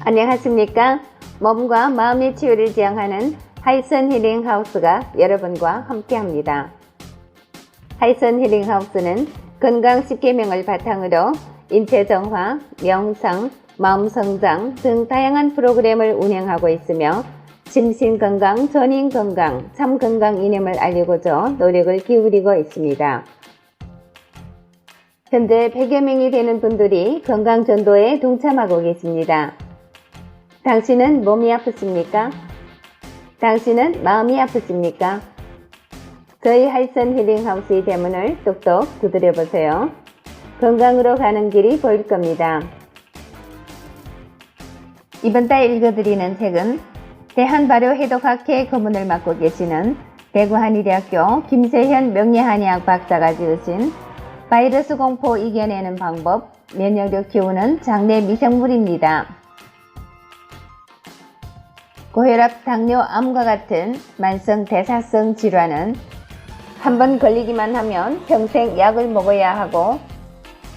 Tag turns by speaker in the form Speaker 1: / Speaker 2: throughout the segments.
Speaker 1: 안녕하십니까? 몸과 마음의 치유를 지향하는 하이선 힐링하우스가 여러분과 함께합니다. 하이선 힐링하우스는 건강 10계명을 바탕으로 인체 정화, 명상, 마음 성장 등 다양한 프로그램을 운영하고 있으며 심신건강, 전인건강, 참건강 이념을 알리고자 노력을 기울이고 있습니다. 현재 100여 명이 되는 분들이 건강전도에 동참하고 계십니다. 당신은 몸이 아프십니까? 당신은 마음이 아프십니까? 저희 하이선 힐링하우스의 대문을 똑똑 두드려보세요. 건강으로 가는 길이 보일 겁니다. 이번 달 읽어드리는 책은 대한발효해독학회 고문을 맡고 계시는 대구한의대학교 김세현 명예한의학 박사가 지으신 바이러스 공포 이겨내는 방법, 면역력 키우는 장내 미생물입니다. 고혈압, 당뇨, 암과 같은 만성 대사성 질환은 한번 걸리기만 하면 평생 약을 먹어야 하고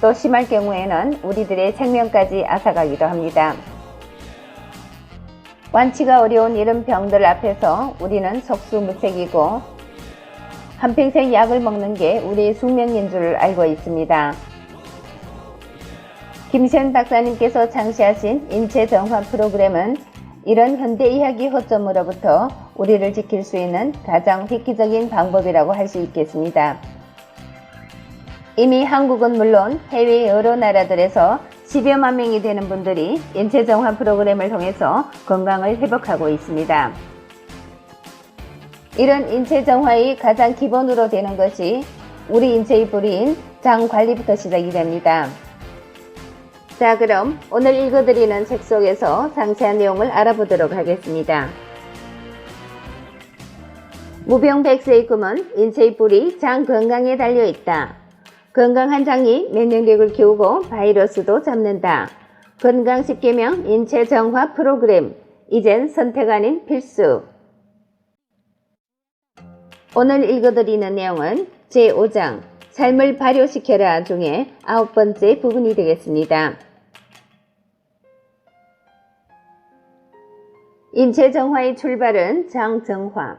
Speaker 1: 또 심할 경우에는 우리들의 생명까지 앗아가기도 합니다. 완치가 어려운 이런 병들 앞에서 우리는 속수무책이고 한평생 약을 먹는 게 우리의 숙명인 줄 알고 있습니다. 김세현 박사님께서 창시하신 인체 정화 프로그램은 이런 현대의학의 허점으로부터 우리를 지킬 수 있는 가장 획기적인 방법이라고 할 수 있겠습니다. 이미 한국은 물론 해외 여러 나라들에서 10여만 명이 되는 분들이 인체 정화 프로그램을 통해서 건강을 회복하고 있습니다. 이런 인체 정화의 가장 기본으로 되는 것이 우리 인체의 뿌리인 장 관리부터 시작이 됩니다. 자, 그럼 오늘 읽어드리는 책 속에서 상세한 내용을 알아보도록 하겠습니다. 무병백세의 꿈은 인체의 뿌리 장 건강에 달려있다. 건강한 장이 면역력을 키우고 바이러스도 잡는다. 건강 10계명 인체 정화 프로그램. 이젠 선택 아닌 필수. 오늘 읽어드리는 내용은 제5장 삶을 발효시켜라 중에 9번째 부분이 되겠습니다. 인체 정화의 출발은 장 정화.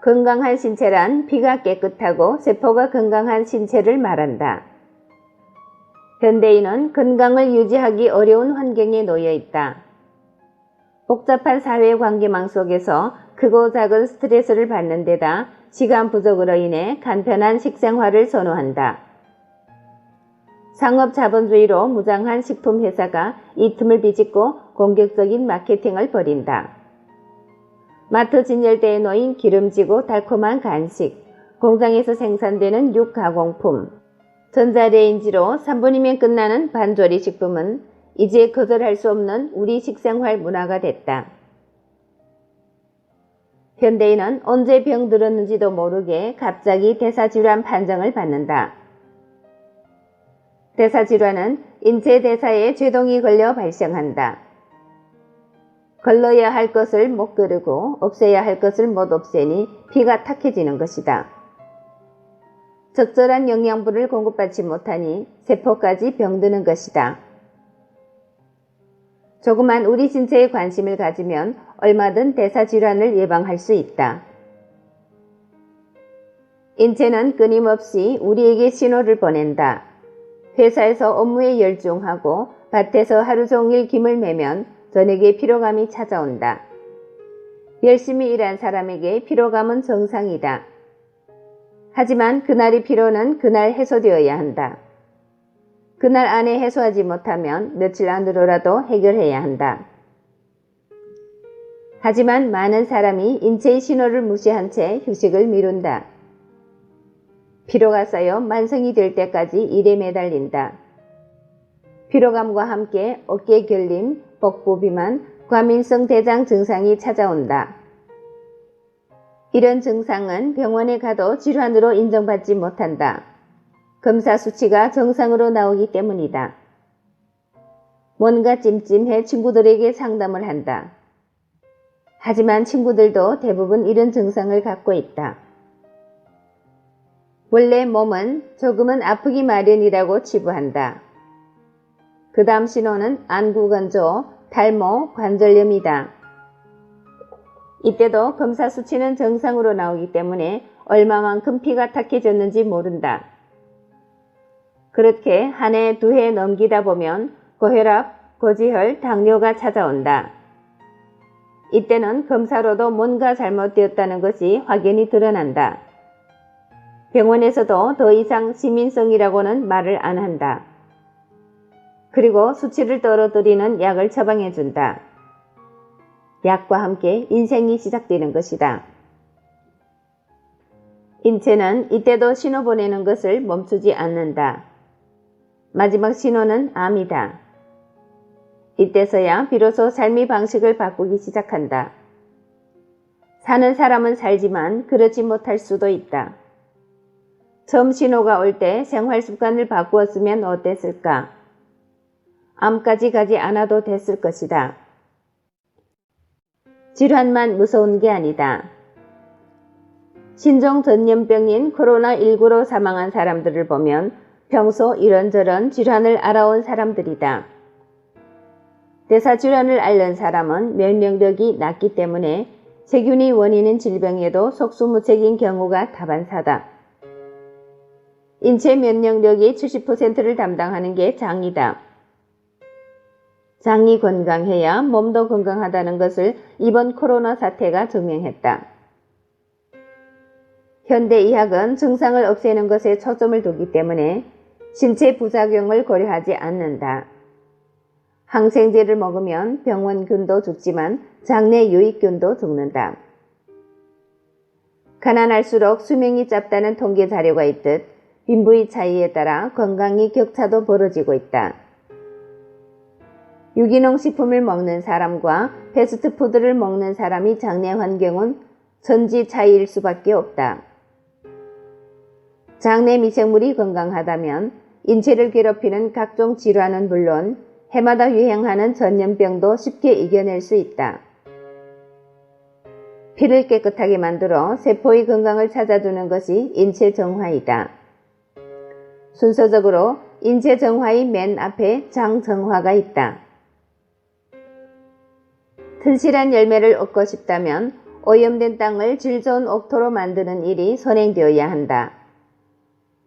Speaker 1: 건강한 신체란 피가 깨끗하고 세포가 건강한 신체를 말한다. 현대인은 건강을 유지하기 어려운 환경에 놓여 있다. 복잡한 사회관계망 속에서 크고 작은 스트레스를 받는 데다 시간 부족으로 인해 간편한 식생활을 선호한다. 상업 자본주의로 무장한 식품회사가 이 틈을 비집고 공격적인 마케팅을 벌인다. 마트 진열대에 놓인 기름지고 달콤한 간식, 공장에서 생산되는 육가공품, 전자레인지로 3분이면 끝나는 반조리 식품은 이제 거절할 수 없는 우리 식생활 문화가 됐다. 현대인은 언제 병들었는지도 모르게 갑자기 대사질환 판정을 받는다. 대사질환은 인체 대사에 궤동이 걸려 발생한다. 걸러야 할 것을 못 거르고 없애야 할 것을 못 없애니 피가 탁해지는 것이다. 적절한 영양분을 공급받지 못하니 세포까지 병드는 것이다. 조그만 우리 신체에 관심을 가지면 얼마든 대사질환을 예방할 수 있다. 인체는 끊임없이 우리에게 신호를 보낸다. 회사에서 업무에 열중하고 밭에서 하루 종일 김을 매면 저녁에 피로감이 찾아온다. 열심히 일한 사람에게 피로감은 정상이다. 하지만 그날의 피로는 그날 해소되어야 한다. 그날 안에 해소하지 못하면 며칠 안으로라도 해결해야 한다. 하지만 많은 사람이 인체의 신호를 무시한 채 휴식을 미룬다. 피로가 쌓여 만성이 될 때까지 일에 매달린다. 피로감과 함께 어깨 결림, 복부 비만, 과민성 대장 증상이 찾아온다. 이런 증상은 병원에 가도 질환으로 인정받지 못한다. 검사 수치가 정상으로 나오기 때문이다. 뭔가 찜찜해 친구들에게 상담을 한다. 하지만 친구들도 대부분 이런 증상을 갖고 있다. 원래 몸은 조금은 아프기 마련이라고 치부한다. 그 다음 신호는 안구건조, 탈모, 관절염이다. 이때도 검사 수치는 정상으로 나오기 때문에 얼마만큼 피가 탁해졌는지 모른다. 그렇게 한 해, 두 해 넘기다 보면 고혈압, 고지혈, 당뇨가 찾아온다. 이때는 검사로도 뭔가 잘못되었다는 것이 확연히 드러난다. 병원에서도 더 이상 시민성이라고는 말을 안 한다. 그리고 수치를 떨어뜨리는 약을 처방해준다. 약과 함께 인생이 시작되는 것이다. 인체는 이때도 신호 보내는 것을 멈추지 않는다. 마지막 신호는 암이다. 이때서야 비로소 삶의 방식을 바꾸기 시작한다. 사는 사람은 살지만 그렇지 못할 수도 있다. 처음 신호가 올 때 생활 습관을 바꾸었으면 어땠을까? 암까지 가지 않아도 됐을 것이다. 질환만 무서운 게 아니다. 신종 전염병인 코로나19로 사망한 사람들을 보면 평소 이런저런 질환을 알아온 사람들이다. 대사질환을 앓는 사람은 면역력이 낮기 때문에 세균이 원인인 질병에도 속수무책인 경우가 다반사다. 인체 면역력이 70%를 담당하는 게 장이다. 장이 건강해야 몸도 건강하다는 것을 이번 코로나 사태가 증명했다. 현대의학은 증상을 없애는 것에 초점을 두기 때문에 신체 부작용을 고려하지 않는다. 항생제를 먹으면 병원균도 죽지만 장내 유익균도 죽는다. 가난할수록 수명이 짧다는 통계 자료가 있듯 빈부의 차이에 따라 건강의 격차도 벌어지고 있다. 유기농 식품을 먹는 사람과 패스트푸드를 먹는 사람의 장내 환경은 천지 차이일 수밖에 없다. 장내 미생물이 건강하다면 인체를 괴롭히는 각종 질환은 물론 해마다 유행하는 전염병도 쉽게 이겨낼 수 있다. 피를 깨끗하게 만들어 세포의 건강을 찾아주는 것이 인체 정화이다. 순서적으로 인체 정화의 맨 앞에 장 정화가 있다. 튼실한 열매를 얻고 싶다면 오염된 땅을 질 좋은 옥토로 만드는 일이 선행되어야 한다.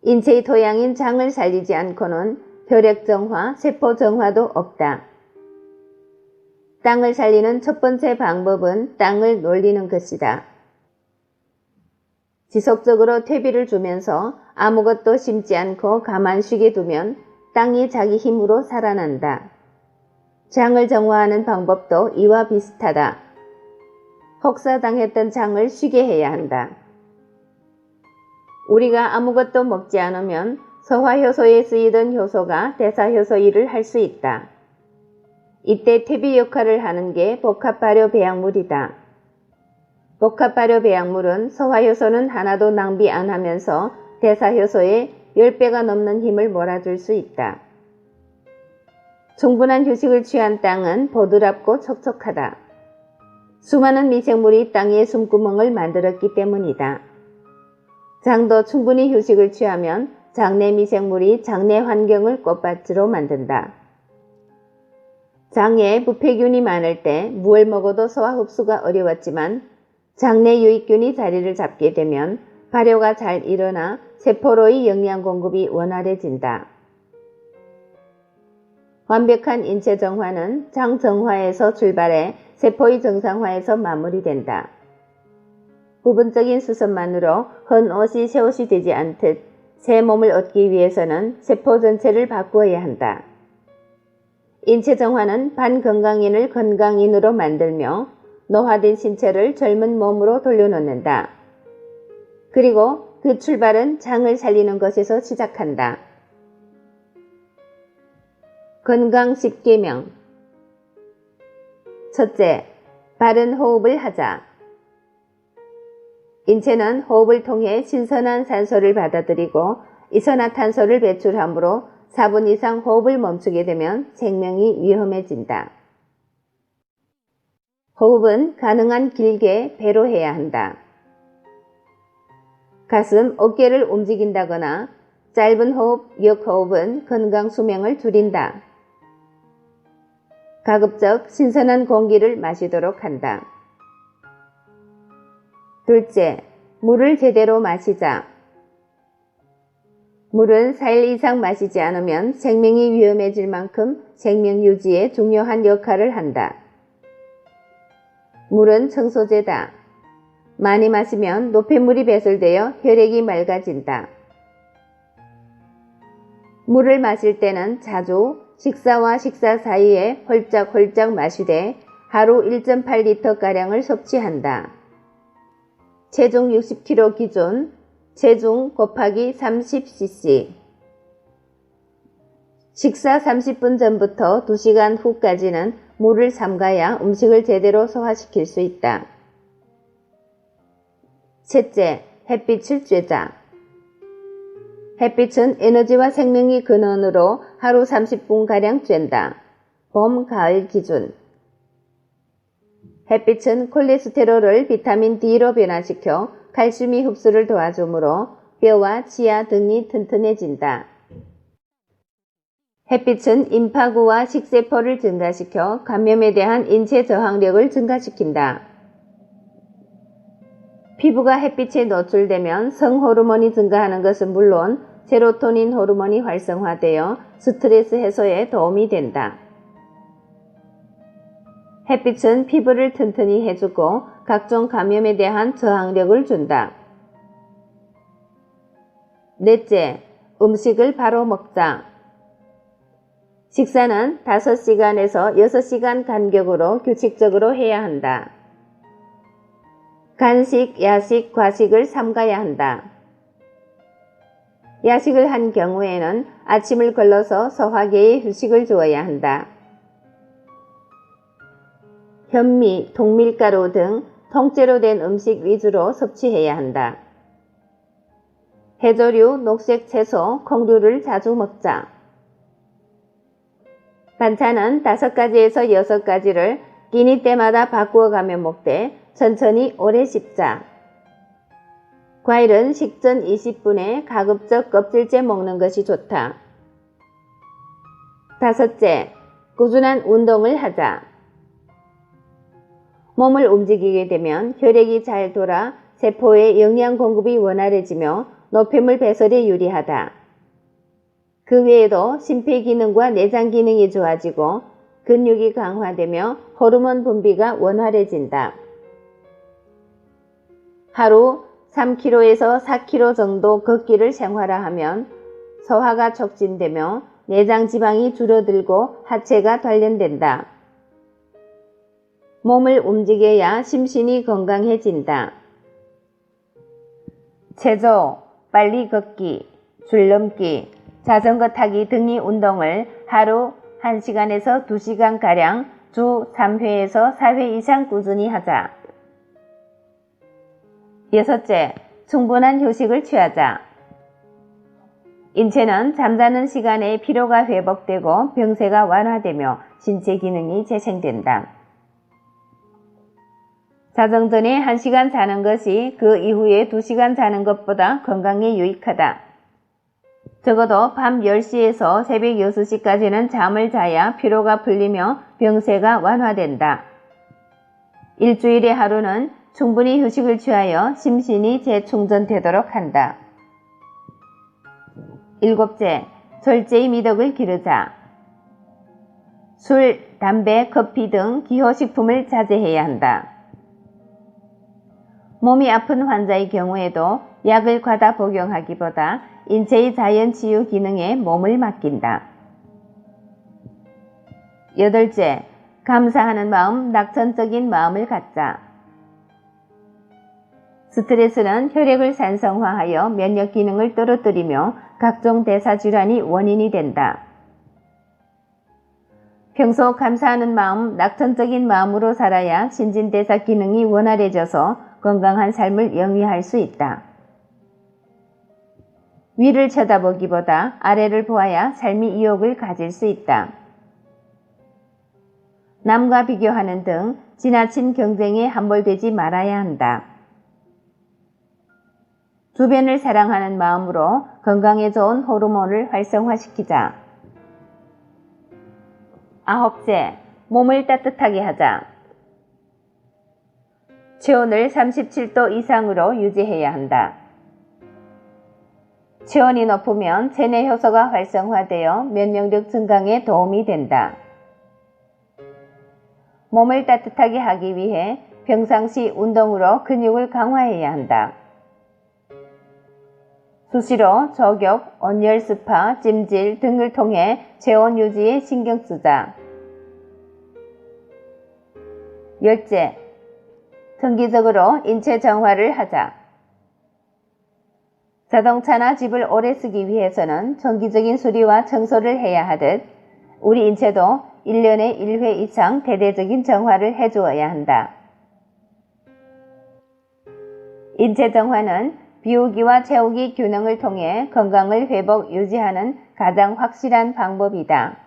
Speaker 1: 인체의 토양인 장을 살리지 않고는 혈액 정화, 세포 정화도 없다. 땅을 살리는 첫 번째 방법은 땅을 놀리는 것이다. 지속적으로 퇴비를 주면서 아무것도 심지 않고 가만 쉬게 두면 땅이 자기 힘으로 살아난다. 장을 정화하는 방법도 이와 비슷하다. 혹사당했던 장을 쉬게 해야 한다. 우리가 아무것도 먹지 않으면 소화효소에 쓰이던 효소가 대사효소 일을 할 수 있다. 이때 퇴비 역할을 하는 게 복합발효 배양물이다. 복합발효 배양물은 소화효소는 하나도 낭비 안 하면서 대사효소에 10배가 넘는 힘을 몰아줄 수 있다. 충분한 휴식을 취한 땅은 보드랍고 촉촉하다. 수많은 미생물이 땅의 숨구멍을 만들었기 때문이다. 장도 충분히 휴식을 취하면 장내 미생물이 장내 환경을 꽃밭으로 만든다. 장에 부패균이 많을 때 무얼 먹어도 소화 흡수가 어려웠지만 장내 유익균이 자리를 잡게 되면 발효가 잘 일어나 세포로의 영양 공급이 원활해진다. 완벽한 인체 정화는 장 정화에서 출발해 세포의 정상화에서 마무리된다. 부분적인 수습만으로 헌 옷이 새 옷이 되지 않듯 새 몸을 얻기 위해서는 세포 전체를 바꾸어야 한다. 인체 정화는 반건강인을 건강인으로 만들며 노화된 신체를 젊은 몸으로 돌려놓는다. 그리고 그 출발은 장을 살리는 것에서 시작한다. 건강 10계명. 첫째, 바른 호흡을 하자. 인체는 호흡을 통해 신선한 산소를 받아들이고 이산화탄소를 배출하므로 4분 이상 호흡을 멈추게 되면 생명이 위험해진다. 호흡은 가능한 길게 배로 해야 한다. 가슴, 어깨를 움직인다거나 짧은 호흡, 역호흡은 건강 수명을 줄인다. 가급적 신선한 공기를 마시도록 한다. 둘째, 물을 제대로 마시자. 물은 4일 이상 마시지 않으면 생명이 위험해질 만큼 생명 유지에 중요한 역할을 한다. 물은 청소제다. 많이 마시면 노폐물이 배설되어 혈액이 맑아진다. 물을 마실 때는 자주 식사와 식사 사이에 홀짝홀짝 마시되 하루 1.8리터가량을 섭취한다. 체중 60kg 기준 체중 곱하기 30cc. 식사 30분 전부터 2시간 후까지는 물을 삼가야 음식을 제대로 소화시킬 수 있다. 셋째, 햇빛을 쬐자. 햇빛은 에너지와 생명의 근원으로 하루 30분가량 쬐다. 봄, 가을 기준. 햇빛은 콜레스테롤을 비타민 D로 변화시켜 칼슘이 흡수를 도와주므로 뼈와 치아 등이 튼튼해진다. 햇빛은 임파구와 식세포를 증가시켜 감염에 대한 인체 저항력을 증가시킨다. 피부가 햇빛에 노출되면 성호르몬이 증가하는 것은 물론 세로토닌 호르몬이 활성화되어 스트레스 해소에 도움이 된다. 햇빛은 피부를 튼튼히 해주고 각종 감염에 대한 저항력을 준다. 넷째, 음식을 바로 먹자. 식사는 5시간에서 6시간 간격으로 규칙적으로 해야 한다. 간식, 야식, 과식을 삼가야 한다. 야식을 한 경우에는 아침을 걸러서 소화기에 휴식을 주어야 한다. 현미, 통밀가루 등 통째로 된 음식 위주로 섭취해야 한다. 해조류, 녹색 채소, 콩류를 자주 먹자. 반찬은 5가지에서 6가지를 끼니 때마다 바꾸어가며 먹되 천천히 오래 씹자. 과일은 식전 20분에 가급적 껍질째 먹는 것이 좋다. 다섯째, 꾸준한 운동을 하자. 몸을 움직이게 되면 혈액이 잘 돌아 세포의 영양 공급이 원활해지며 노폐물 배설에 유리하다. 그 외에도 심폐기능과 내장 기능이 좋아지고 근육이 강화되며 호르몬 분비가 원활해진다. 하루 3km에서 4km 정도 걷기를 생활화하면 소화가 촉진되며 내장 지방이 줄어들고 하체가 단련된다. 몸을 움직여야 심신이 건강해진다. 체조, 빨리 걷기, 줄넘기, 자전거 타기 등의 운동을 하루 1시간에서 2시간가량 주 3회에서 4회 이상 꾸준히 하자. 여섯째, 충분한 휴식을 취하자. 인체는 잠자는 시간에 피로가 회복되고 병세가 완화되며 신체 기능이 재생된다. 자정 전에 1시간 자는 것이 그 이후에 2시간 자는 것보다 건강에 유익하다. 적어도 밤 10시에서 새벽 6시까지는 잠을 자야 피로가 풀리며 병세가 완화된다. 일주일에 하루는 충분히 휴식을 취하여 심신이 재충전되도록 한다. 일곱째, 절제의 미덕을 기르자. 술, 담배, 커피 등 기호식품을 자제해야 한다. 몸이 아픈 환자의 경우에도 약을 과다 복용하기보다 인체의 자연 치유 기능에 몸을 맡긴다. 여덟째, 감사하는 마음, 낙천적인 마음을 갖자. 스트레스는 혈액을 산성화하여 면역 기능을 떨어뜨리며 각종 대사질환이 원인이 된다. 평소 감사하는 마음, 낙천적인 마음으로 살아야 신진대사 기능이 원활해져서 건강한 삶을 영위할 수 있다. 위를 쳐다보기보다 아래를 보아야 삶의意欲을 가질 수 있다. 남과 비교하는 등 지나친 경쟁에 함몰되지 말아야 한다. 주변을 사랑하는 마음으로 건강에 좋은 호르몬을 활성화시키자. 아홉째, 몸을 따뜻하게 하자. 체온을 37도 이상으로 유지해야 한다. 체온이 높으면 체내 효소가 활성화되어 면역력 증강에 도움이 된다. 몸을 따뜻하게 하기 위해 평상시 운동으로 근육을 강화해야 한다. 수시로 저격, 온열 스파, 찜질 등을 통해 체온 유지에 신경 쓰자. 열째, 정기적으로 인체 정화를 하자. 자동차나 집을 오래 쓰기 위해서는 정기적인 수리와 청소를 해야 하듯 우리 인체도 1년에 1회 이상 대대적인 정화를 해주어야 한다. 인체 정화는 비우기와 채우기 균형을 통해 건강을 회복 유지하는 가장 확실한 방법이다.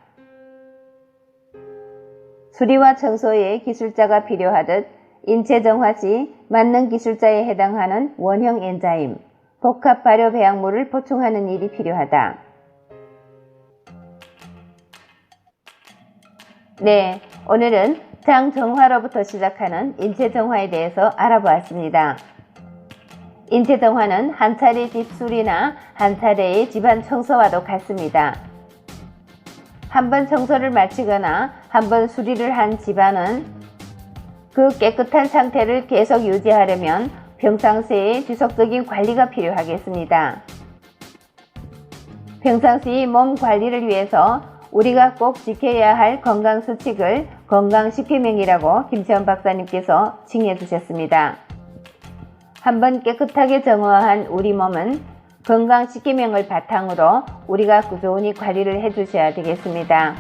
Speaker 1: 수리와 청소에 기술자가 필요하듯 인체 정화 시 맞는 기술자에 해당하는 원형 엔자임, 복합 발효 배양물을 보충하는 일이 필요하다. 네, 오늘은 장 정화로부터 시작하는 인체 정화에 대해서 알아보았습니다. 인체 정화는 한 차례 집수리나 한 차례의 집안 청소와도 같습니다. 한 번 청소를 마치거나 한 번 수리를 한 집안은 그 깨끗한 상태를 계속 유지하려면 평상시에 지속적인 관리가 필요하겠습니다. 평상시 몸 관리를 위해서 우리가 꼭 지켜야 할 건강수칙을 건강10계명이라고 김채원 박사님께서 칭해 주셨습니다. 한번 깨끗하게 정화한 우리 몸은 건강10계명을 바탕으로 우리가 꾸준히 관리를 해주셔야 되겠습니다.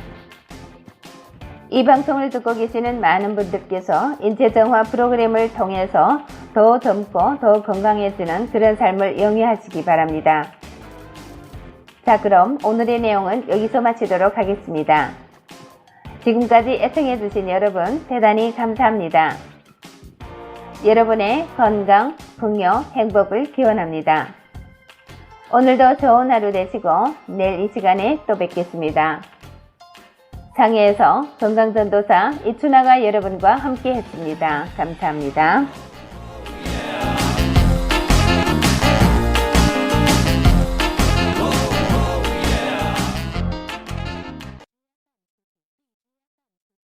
Speaker 1: 이 방송을 듣고 계시는 많은 분들께서 인체정화 프로그램을 통해서 더 젊고 더 건강해지는 그런 삶을 영위하시기 바랍니다. 자, 그럼 오늘의 내용은 여기서 마치도록 하겠습니다. 지금까지 애청해주신 여러분 대단히 감사합니다. 여러분의 건강, 풍요, 행복을 기원합니다. 오늘도 좋은 하루 되시고 내일 이 시간에 또 뵙겠습니다. 상해에서 건강전도사 이춘아가 여러분과 함께 했습니다. 감사합니다.